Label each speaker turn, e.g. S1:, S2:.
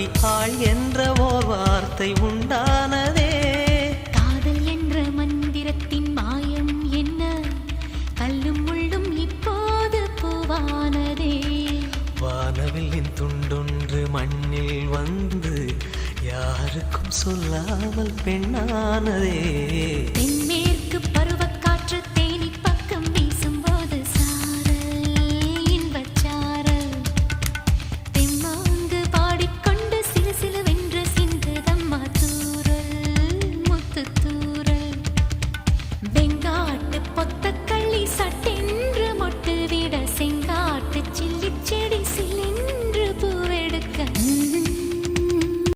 S1: நாவில் ஆள் என்ற ஓர் வார்த்தை உண்டானதே.
S2: காதல் என்ற மந்திரத்தின் மாயம் என்ன, கல்லும் முள்ளும் இப்போது பூவானதே.
S1: வானவில்லின் துண்டொன்று மண்ணில் வந்து யாருக்கும் சொல்லாமல் பெண்ணானதே.
S2: தென்மேற்கு பருவ